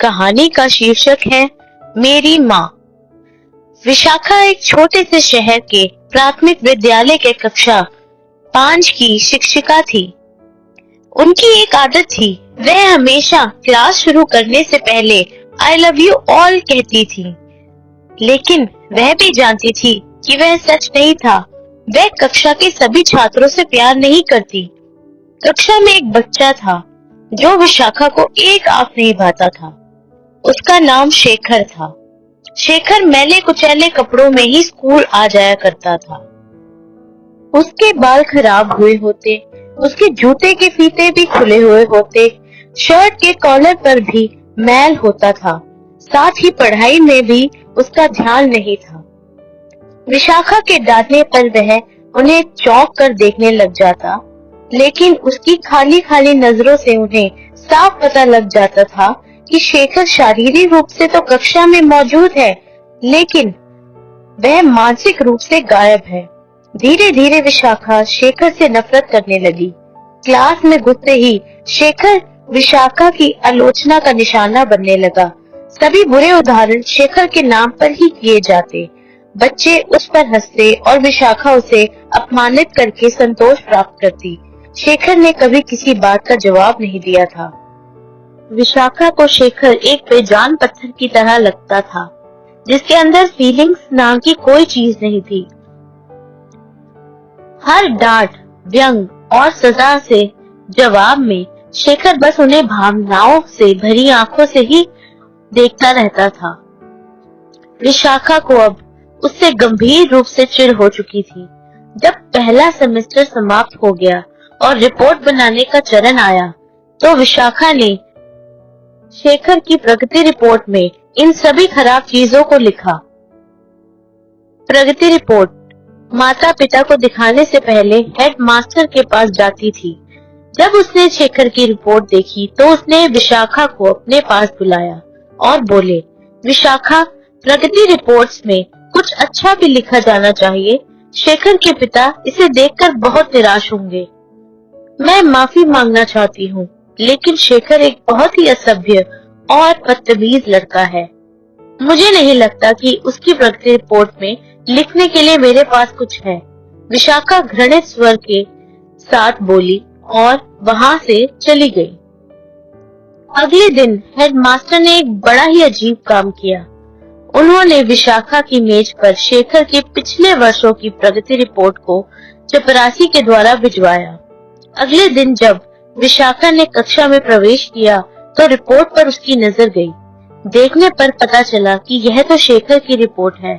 कहानी का शीर्षक है मेरी माँ। विशाखा एक छोटे से शहर के प्राथमिक विद्यालय के कक्षा 5 की शिक्षिका थी। उनकी एक आदत थी, वह हमेशा क्लास शुरू करने से पहले आई लव यू ऑल कहती थी। लेकिन वह भी जानती थी कि वह सच नहीं था। वह कक्षा के सभी छात्रों से प्यार नहीं करती। कक्षा में एक बच्चा था जो विशाखा को एक आंख नहीं भाता था। उसका नाम शेखर था। शेखर मैले कुचैले कपड़ों में ही स्कूल आ जाया करता था। उसके बाल खराब हुए होते, उसके जूते के फीते भी खुले हुए होते, शर्ट के कॉलर पर भी मैल होता था। साथ ही पढ़ाई में भी उसका ध्यान नहीं था। विशाखा के डांटने पर वह उन्हें चौंक कर देखने लग जाता, लेकिन उसकी खाली खाली नजरों से उन्हें साफ पता लग जाता था कि शेखर शारीरिक रूप से तो कक्षा में मौजूद है, लेकिन वह मानसिक रूप से गायब है। धीरे धीरे विशाखा शेखर से नफरत करने लगी। क्लास में घुसते ही शेखर विशाखा की आलोचना का निशाना बनने लगा। सभी बुरे उदाहरण शेखर के नाम पर ही किए जाते। बच्चे उस पर हंसते और विशाखा उसे अपमानित करके संतोष प्राप्त करती। शेखर ने कभी किसी बात का जवाब नहीं दिया था। विशाखा को शेखर एक बेजान पत्थर की तरह लगता था, जिसके अंदर फीलिंग्स नाम की कोई चीज नहीं थी। हर डांट, व्यंग और सजा से जवाब में शेखर बस उन्हें भावनाओं से भरी आंखों से ही देखता रहता था। विशाखा को अब उससे गंभीर रूप से चिढ़ हो चुकी थी। जब पहला सेमेस्टर समाप्त हो गया और रिपोर्ट बनाने का चरण आया, तो विशाखा ने शेखर की प्रगति रिपोर्ट में इन सभी खराब चीजों को लिखा। प्रगति रिपोर्ट माता पिता को दिखाने से पहले हेड मास्टर के पास जाती थी। जब उसने शेखर की रिपोर्ट देखी तो उसने विशाखा को अपने पास बुलाया और बोले, विशाखा, प्रगति रिपोर्ट्स में कुछ अच्छा भी लिखा जाना चाहिए। शेखर के पिता इसे देखकर बहुत निराश होंगे। मैं माफी मांगना चाहती हूँ, लेकिन शेखर एक बहुत ही असभ्य और बदतमीज लड़का है। मुझे नहीं लगता कि उसकी प्रगति रिपोर्ट में लिखने के लिए मेरे पास कुछ है। विशाखा घृणित स्वर के साथ बोली और वहां से चली गई। अगले दिन हेडमास्टर ने एक बड़ा ही अजीब काम किया। उन्होंने विशाखा की मेज पर शेखर के पिछले वर्षों की प्रगति रिपोर्ट को चपरासी के द्वारा भिजवाया। अगले दिन जब विशाखा ने कक्षा में प्रवेश किया तो रिपोर्ट पर उसकी नजर गई। देखने पर पता चला कि यह तो शेखर की रिपोर्ट है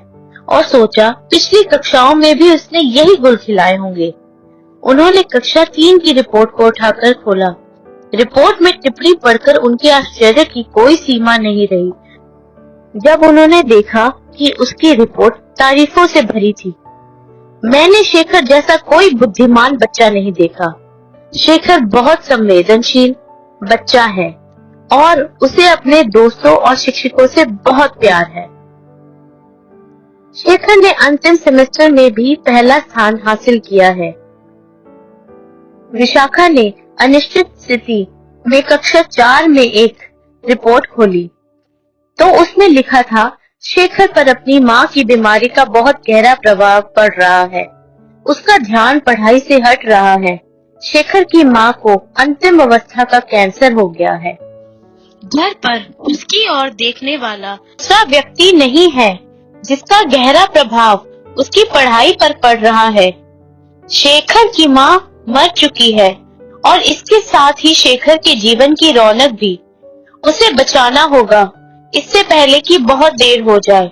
और सोचा पिछली कक्षाओं में भी उसने यही गुल खिलाए होंगे। उन्होंने कक्षा 3 की रिपोर्ट को उठाकर खोला। रिपोर्ट में टिप्पणी पढ़कर उनके आश्चर्य की कोई सीमा नहीं रही जब उन्होंने देखा कि उसकी रिपोर्ट तारीफों से भरी थी। मैंने शेखर जैसा कोई बुद्धिमान बच्चा नहीं देखा। शेखर बहुत संवेदनशील बच्चा है और उसे अपने दोस्तों और शिक्षकों से बहुत प्यार है। शेखर ने अंतिम सेमेस्टर में भी पहला स्थान हासिल किया है। विशाखा ने अनिश्चित स्थिति में कक्षा 4 में एक रिपोर्ट खोली तो उसमें लिखा था, शेखर पर अपनी माँ की बीमारी का बहुत गहरा प्रभाव पड़ रहा है। उसका ध्यान पढ़ाई से हट रहा है। शेखर की माँ को अंतिम अवस्था का कैंसर हो गया है। घर पर उसकी ओर देखने वाला दूसरा व्यक्ति नहीं है जिसका गहरा प्रभाव उसकी पढ़ाई पर पड़ रहा है। शेखर की माँ मर चुकी है और इसके साथ ही शेखर के जीवन की रौनक भी। उसे बचाना होगा इससे पहले कि बहुत देर हो जाए।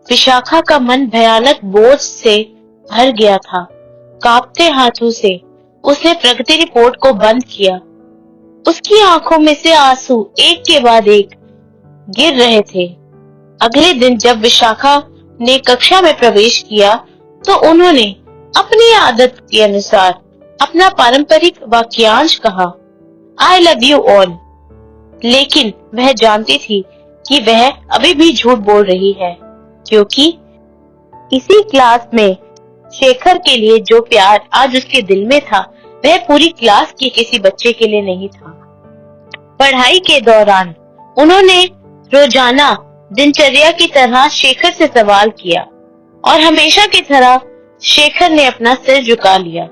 विशाखा का मन भयानक बोझ से भर गया था। कांपते हाथों से उसने प्रगति रिपोर्ट को बंद किया। उसकी आंखों में से आंसू एक के बाद एक गिर रहे थे। अगले दिन जब विशाखा ने कक्षा में प्रवेश किया तो उन्होंने अपनी आदत के अनुसार अपना पारंपरिक वाक्यांश कहा, आई लव यू ऑल। लेकिन वह जानती थी कि वह अभी भी झूठ बोल रही है, क्योंकि इसी क्लास में शेखर के लिए जो प्यार आज उसके दिल में था वह पूरी क्लास के किसी बच्चे के लिए नहीं था। पढ़ाई के दौरान उन्होंने रोजाना दिनचर्या की तरह शेखर से सवाल किया और हमेशा की तरह शेखर ने अपना सिर झुका लिया।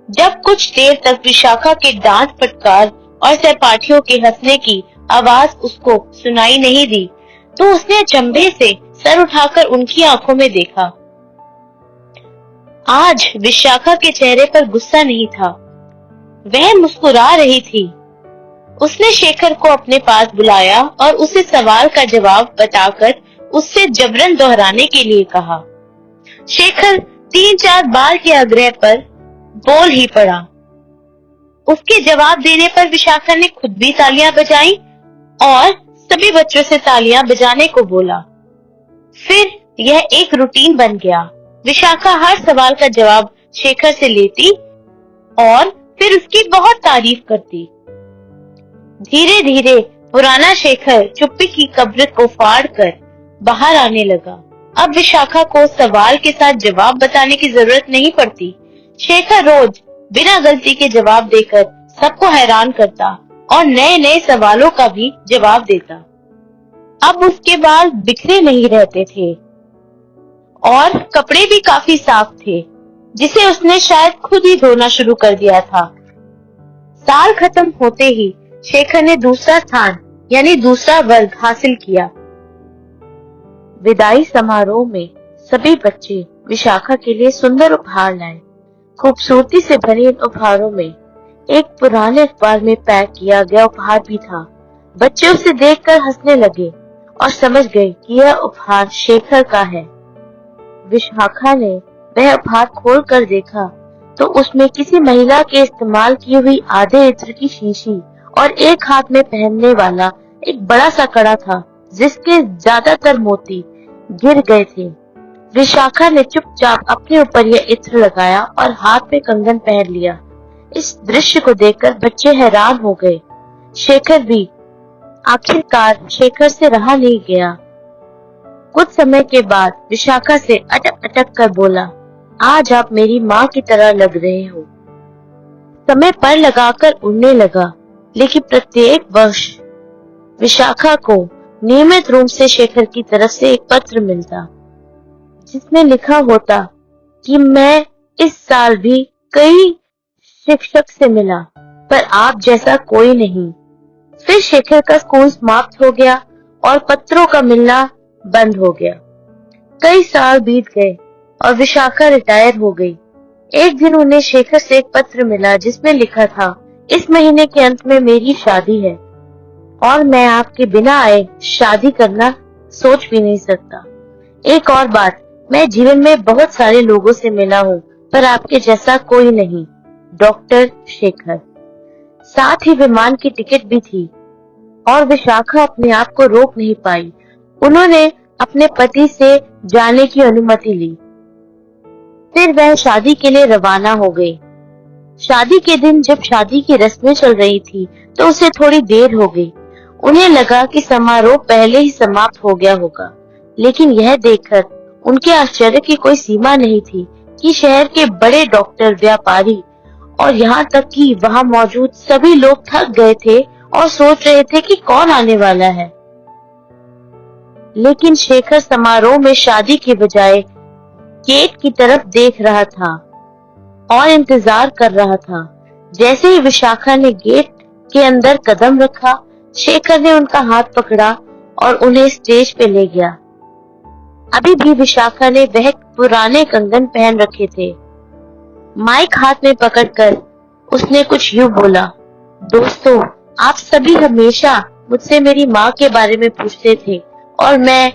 जब कुछ देर तक विशाखा के डांट फटकार और सहपाठियों के हंसने की आवाज उसको सुनाई नहीं दी, तो उसने अचंभे से सर उठाकर उनकी आंखों में देखा। आज विशाखा के चेहरे पर गुस्सा नहीं था, वह मुस्कुरा रही थी। उसने शेखर को अपने पास बुलाया और उसे सवाल का जवाब बताकर उससे जबरन दोहराने के लिए कहा। शेखर 3-4 बार के आग्रह पर बोल ही पड़ा। उसके जवाब देने पर विशाखा ने खुद भी तालियां बजाई और सभी बच्चों से तालियां बजाने को बोला। फिर यह एक रूटीन बन गया। विशाखा हर सवाल का जवाब शेखर से लेती और फिर उसकी बहुत तारीफ करती। धीरे धीरे पुराना शेखर चुप्पी की कब्र को फाड़ कर बाहर आने लगा। अब विशाखा को सवाल के साथ जवाब बताने की जरूरत नहीं पड़ती। शेखर रोज बिना गलती के जवाब देकर सबको हैरान करता और नए नए सवालों का भी जवाब देता। अब उसके बाल बिखरे नहीं रहते थे और कपड़े भी काफी साफ थे, जिसे उसने शायद खुद ही धोना शुरू कर दिया था। साल खत्म होते ही शेखर ने दूसरा स्थान यानी दूसरा वर्ग हासिल किया। विदाई समारोह में सभी बच्चे विशाखा के लिए सुंदर उपहार लाए। खूबसूरती से भरे इन उपहारों में एक पुराने अखबार में पैक किया गया उपहार भी था। बच्चे उसे देखकर हंसने लगे और समझ गए कि यह उपहार शेखर का है। विशाखा ने वह उपहार खोल कर देखा तो उसमें किसी महिला के इस्तेमाल की हुई आधे इत्र की शीशी और एक हाथ में पहनने वाला एक बड़ा सा कड़ा था, जिसके ज्यादातर मोती गिर गए थे। विशाखा ने चुपचाप अपने ऊपर यह इत्र लगाया और हाथ में कंगन पहन लिया। इस दृश्य को देखकर बच्चे हैरान हो गए। शेखर भी आखिरकार शेखर से रहा नहीं गया। कुछ समय के बाद विशाखा से अटक अटक कर बोला, आज आप मेरी माँ की तरह लग रहे हो। समय पर लगाकर उड़ने लगा, लेकिन प्रत्येक वर्ष विशाखा को नियमित रूप से शेखर की तरफ से एक पत्र मिलता, जिसमें लिखा होता कि मैं इस साल भी कई शिक्षक से मिला, पर आप जैसा कोई नहीं। फिर शेखर का स्कूल समाप्त हो गया और पत्रों का मिलना बंद हो गया। कई साल बीत गए और विशाखा रिटायर हो गई। एक दिन उन्हें शेखर से एक पत्र मिला, जिसमें लिखा था, इस महीने के अंत में मेरी शादी है और मैं आपके बिना आए शादी करना सोच भी नहीं सकता। एक और बात, मैं जीवन में बहुत सारे लोगों से मिला हूँ, पर आपके जैसा कोई नहीं। डॉक्टर शेखर। साथ ही विमान की टिकट भी थी और विशाखा अपने आप को रोक नहीं पाई। उन्होंने अपने पति से जाने की अनुमति ली। फिर वह शादी के लिए रवाना हो गई। शादी के दिन जब शादी की रस्में चल रही थी, तो उसे थोड़ी देर हो गई। उन्हें लगा कि समारोह पहले ही समाप्त हो गया होगा, लेकिन यह देखकर उनके आश्चर्य की कोई सीमा नहीं थी कि शहर के बड़े डॉक्टर, व्यापारी और यहाँ तक कि वहाँ मौजूद सभी लोग थक गए थे और सोच रहे थे कि कौन आने वाला है। लेकिन शेखर समारोह में शादी के बजाय गेट की तरफ देख रहा था और इंतजार कर रहा था। जैसे ही विशाखा ने गेट के अंदर कदम रखा, शेखर ने उनका हाथ पकड़ा और उन्हें स्टेज पे ले गया। अभी भी विशाखा ने वह पुराने कंगन पहन रखे थे। माइक हाथ में पकड़कर उसने कुछ यूं बोला, दोस्तों, आप सभी हमेशा मुझसे मेरी माँ के बारे में पूछते थे और मैं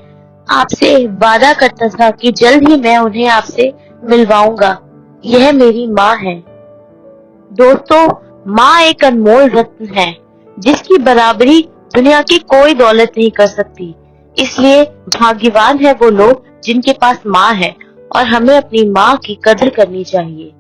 आपसे वादा करता था कि जल्द ही मैं उन्हें आपसे मिलवाऊंगा। यह मेरी माँ है। दोस्तों, माँ एक अनमोल रत्न है, जिसकी बराबरी दुनिया की कोई दौलत नहीं कर सकती। इसलिए भाग्यवान है वो लोग जिनके पास माँ है और हमें अपनी माँ की कदर करनी चाहिए।